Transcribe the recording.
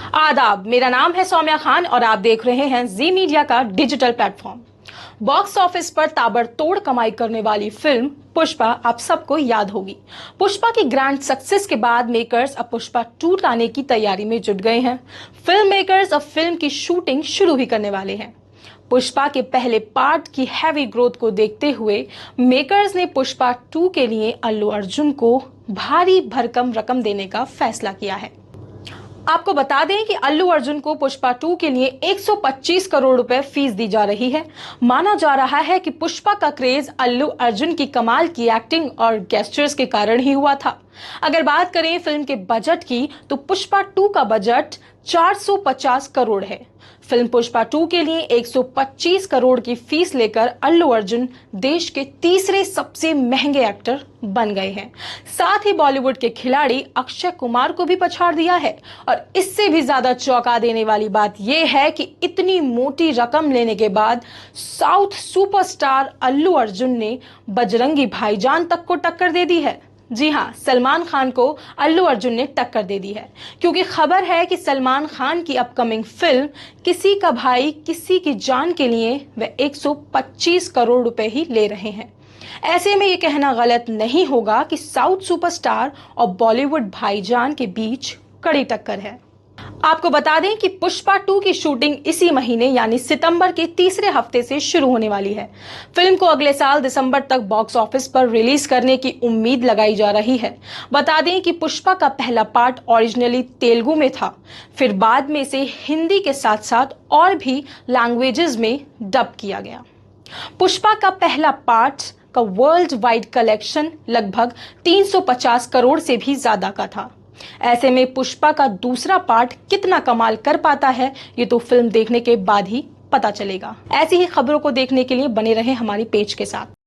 आदाब, मेरा नाम है सौम्या खान और आप देख रहे हैं जी मीडिया का डिजिटल प्लेटफॉर्म। बॉक्स ऑफिस पर ताबड़तोड़ कमाई करने वाली फिल्म पुष्पा आप सबको याद होगी। पुष्पा की ग्रैंड सक्सेस के बाद मेकर्स अब पुष्पा 2 लाने की तैयारी में जुट गए हैं। फिल्म मेकर्स अब फिल्म की शूटिंग शुरू भी करने वाले हैं। पुष्पा के पहले पार्ट की हैवी ग्रोथ को देखते हुए मेकर्स ने पुष्पा 2 के लिए अल्लू अर्जुन को भारी भरकम रकम देने का फैसला किया है। आपको बता दें कि अल्लू अर्जुन को पुष्पा 2 के लिए 125 करोड़ रुपए फीस दी जा रही है। माना जा रहा है कि पुष्पा का क्रेज अल्लू अर्जुन की कमाल की एक्टिंग और गेस्चर्स के कारण ही हुआ था। अगर बात करें फिल्म के बजट की, तो पुष्पा 2 का बजट 450 करोड़ है। फिल्म पुष्पा 2 के लिए 125 करोड़ की फीस लेकर अल्लू अर्जुन देश के तीसरे सबसे महंगे एक्टर बन गए हैं। साथ ही बॉलीवुड के खिलाड़ी अक्षय कुमार को भी पछाड़ दिया है। और इससे भी ज्यादा चौंका देने वाली बात यह है कि इतनी मोटी रकम लेने के बाद साउथ सुपरस्टार अल्लू अर्जुन ने बजरंगी भाईजान तक को टक्कर दे दी है। जी हां, सलमान खान को अल्लू अर्जुन ने टक्कर दे दी है, क्योंकि खबर है कि सलमान खान की अपकमिंग फिल्म किसी का भाई किसी की जान के लिए वे 125 करोड़ रुपए ही ले रहे हैं। ऐसे में ये कहना गलत नहीं होगा कि साउथ सुपरस्टार और बॉलीवुड भाईजान के बीच कड़ी टक्कर है। आपको बता दें कि पुष्पा 2 की शूटिंग इसी महीने यानी सितंबर के तीसरे हफ्ते से शुरू होने वाली है। फिल्म को अगले साल दिसंबर तक बॉक्स ऑफिस पर रिलीज करने की उम्मीद लगाई जा रही है। बता दें कि पुष्पा का पहला पार्ट ओरिजिनली तेलुगु में था, फिर बाद में इसे हिंदी के साथ साथ और भी लैंग्वेजेस में डब किया गया। पुष्पा का पहला पार्ट का वर्ल्ड वाइड कलेक्शन लगभग 350 करोड़ से भी ज्यादा का था। ऐसे में पुष्पा का दूसरा पार्ट कितना कमाल कर पाता है, ये तो फिल्म देखने के बाद ही पता चलेगा। ऐसी ही खबरों को देखने के लिए बने रहें हमारी पेज के साथ।